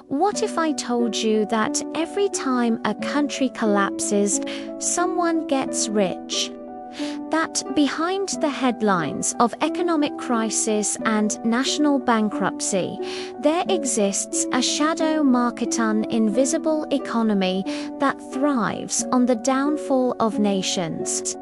What if I told you that every time a country collapses, someone gets rich? That behind the headlines of economic crisis and national bankruptcy, there exists a shadow market, an invisible economy that thrives on the downfall of nations.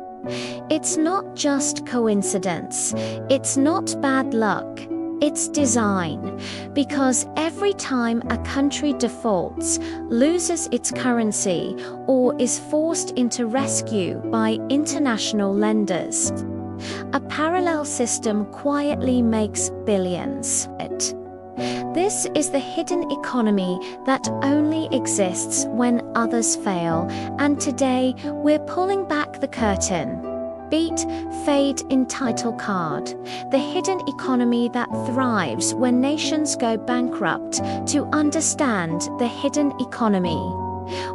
It's not just coincidence, it's not bad luck. It's design, because every time a country defaults, loses its currency, or is forced into rescue by international lenders, a parallel system quietly makes billions. This is the hidden economy that only exists when others fail, and today we're pulling back the curtain. Beat, fade in title card. The hidden economy that thrives when nations go bankrupt. To understand the hidden economy,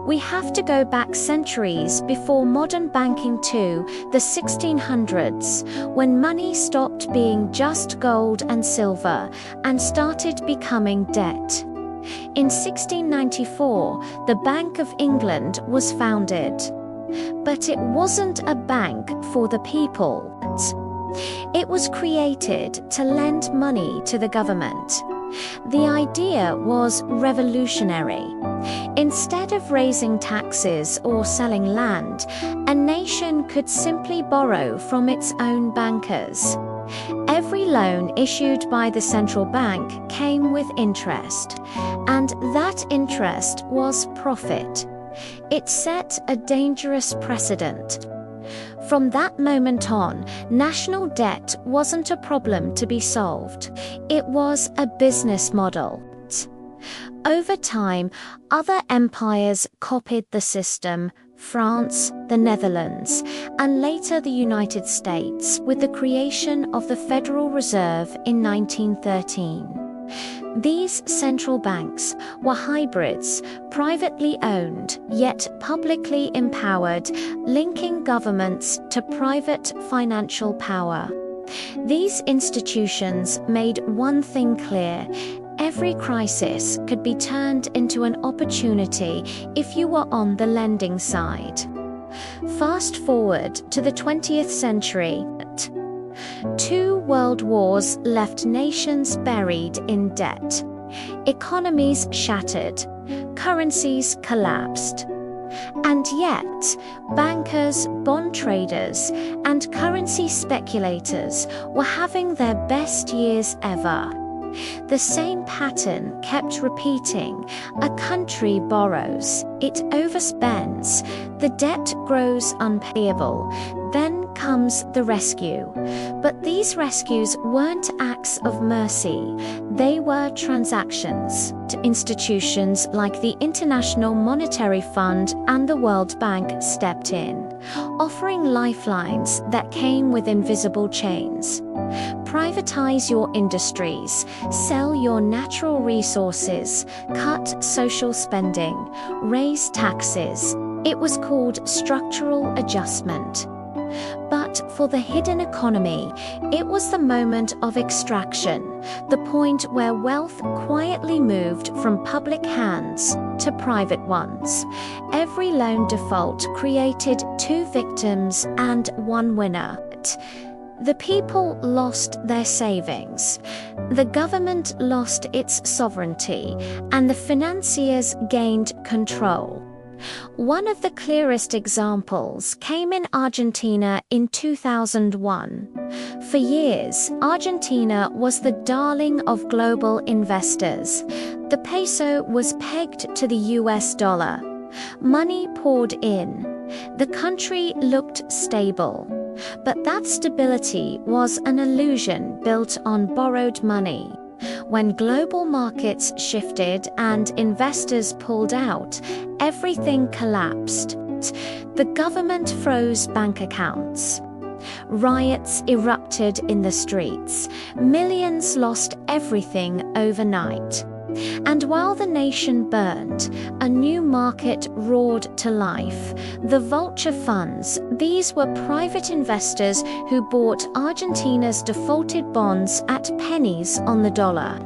we have to go back centuries before modern banking to the 1600s, when money stopped being just gold and silver and started becoming debt. In 1694, the Bank of England was founded. But it wasn't a bank for the people. It was created to lend money to the government. The idea was revolutionary. Instead of raising taxes or selling land, a nation could simply borrow from its own bankers. Every loan issued by the central bank came with interest, and that interest was profit. It set a dangerous precedent. From that moment on, national debt wasn't a problem to be solved. It was a business model. Over time, other empires copied the system: France, the Netherlands, and later the United States, with the creation of the Federal Reserve in 1913. These central banks were hybrids, privately owned, yet publicly empowered, linking governments to private financial power. These institutions made one thing clear: every crisis could be turned into an opportunity if you were on the lending side. Fast forward to the 20th century. 2 world wars left nations buried in debt. Economies shattered, currencies collapsed. And yet, bankers, bond traders, and currency speculators were having their best years ever. The same pattern kept repeating. A country borrows, it overspends, the debt grows unpayable, then comes the rescue. But these rescues weren't acts of mercy, they were transactions. Institutions like the International Monetary Fund and the World Bank stepped in, offering lifelines that came with invisible chains. Privatize your industries, sell your natural resources, cut social spending, raise taxes. It was called structural adjustment. But for the hidden economy, it was the moment of extraction, the point where wealth quietly moved from public hands to private ones. Every loan default created 2 victims and 1 winner. The people lost their savings, the government lost its sovereignty, and the financiers gained control. One of the clearest examples came in Argentina in 2001. For years, Argentina was the darling of global investors. The peso was pegged to the US dollar. Money poured in. The country looked stable. But that stability was an illusion built on borrowed money. When global markets shifted and investors pulled out, everything collapsed. The government froze bank accounts. Riots erupted in the streets. Millions lost everything overnight. And while the nation burned, a new market roared to life. The vulture funds, these were private investors who bought Argentina's defaulted bonds at pennies on the dollar.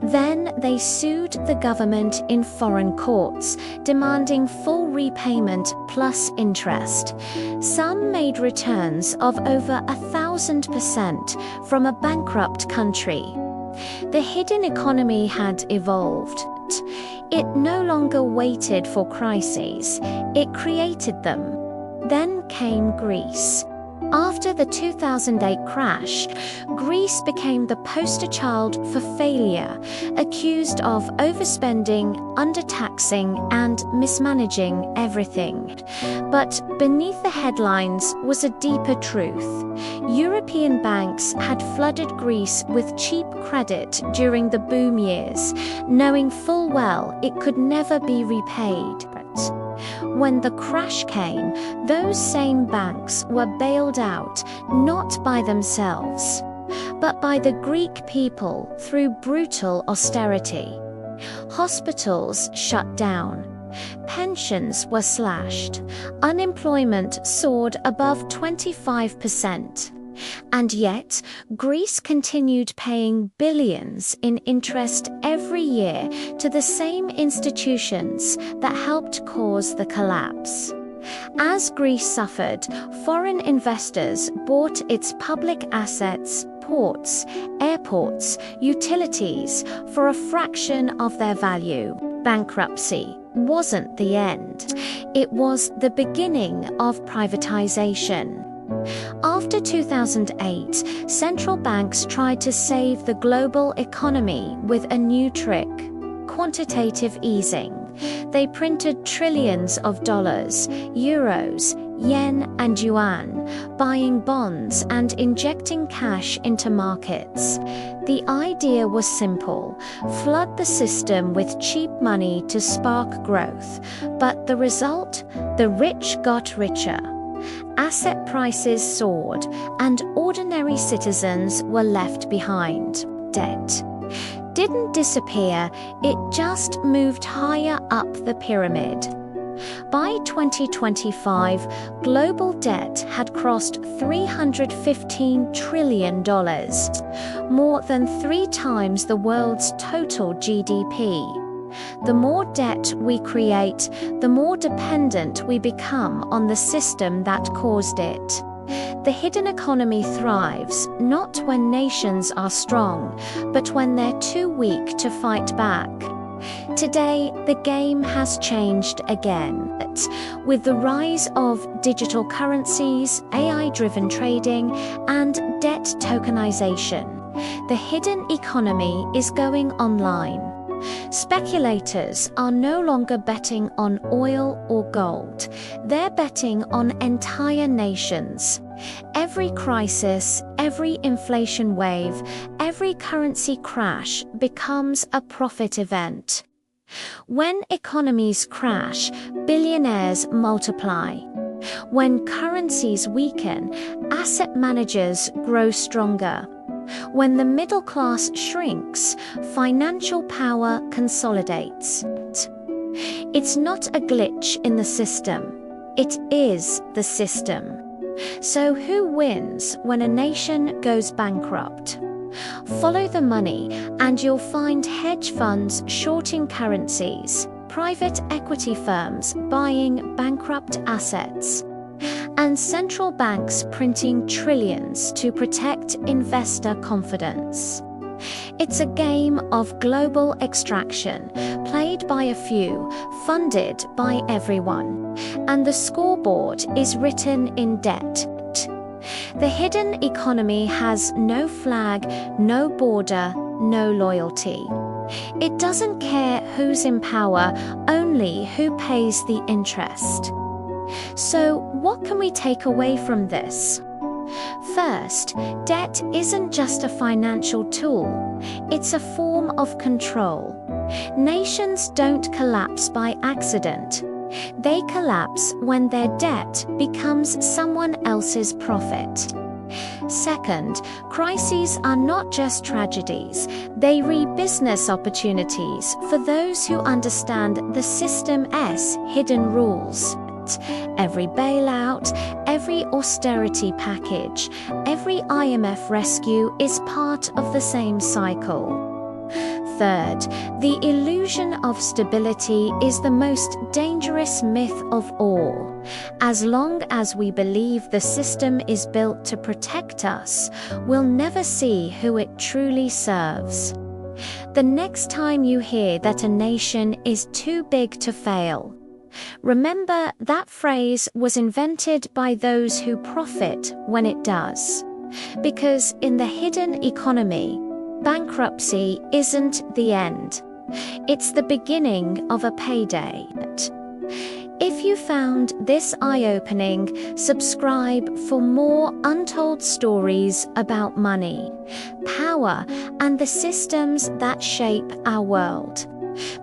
Then they sued the government in foreign courts, demanding full repayment plus interest. Some made returns of over 1,000% from a bankrupt country. The hidden economy had evolved. It no longer waited for crises, it created them. Then came Greece. After the 2008 crash, Greece became the poster child for failure, accused of overspending, undertaxing, and mismanaging everything. But beneath the headlines was a deeper truth. European banks had flooded Greece with cheap credit during the boom years, knowing full well it could never be repaid. When the crash came, those same banks were bailed out, not by themselves, but by the Greek people through brutal austerity. Hospitals shut down. Pensions were slashed. Unemployment soared above 25%. And yet, Greece continued paying billions in interest every year to the same institutions that helped cause the collapse. As Greece suffered, foreign investors bought its public assets, ports, airports, utilities for a fraction of their value. Bankruptcy wasn't the end. It was the beginning of privatization. After 2008, central banks tried to save the global economy with a new trick: quantitative easing. They printed trillions of dollars, euros, yen, and yuan, buying bonds and injecting cash into markets. The idea was simple: flood the system with cheap money to spark growth. But the result? The rich got richer. Asset prices soared, and ordinary citizens were left behind. Debt didn't disappear, it just moved higher up the pyramid. By 2025, global debt had crossed $315 trillion, more than 3 times the world's total GDP. The more debt we create, the more dependent we become on the system that caused it. The hidden economy thrives not when nations are strong, but when they're too weak to fight back. Today, the game has changed again. With the rise of digital currencies, AI-driven trading, and debt tokenization, the hidden economy is going online. Speculators are no longer betting on oil or gold. They're betting on entire nations. Every crisis, every inflation wave, every currency crash becomes a profit event. When economies crash, billionaires multiply. When currencies weaken, asset managers grow stronger. When the middle class shrinks, financial power consolidates. It's not a glitch in the system. It is the system. So who wins when a nation goes bankrupt? Follow the money and you'll find hedge funds shorting currencies, private equity firms buying bankrupt assets, and central banks printing trillions to protect investor confidence. It's a game of global extraction, played by a few, funded by everyone, and the scoreboard is written in debt. The hidden economy has no flag, no border, no loyalty. It doesn't care who's in power, only who pays the interest. So, what can we take away from this? First, debt isn't just a financial tool, it's a form of control. Nations don't collapse by accident. They collapse when their debt becomes someone else's profit. Second, crises are not just tragedies, they reap business opportunities for those who understand the system's hidden rules. Every bailout, every austerity package, every IMF rescue is part of the same cycle. Third, the illusion of stability is the most dangerous myth of all. As long as we believe the system is built to protect us, we'll never see who it truly serves. The next time you hear that a nation is too big to fail, remember that phrase was invented by those who profit when it does. Because in the hidden economy, bankruptcy isn't the end. It's the beginning of a payday. If you found this eye-opening, subscribe for more untold stories about money, power, and the systems that shape our world.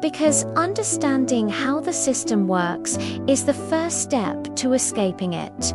Because understanding how the system works is the first step to escaping it.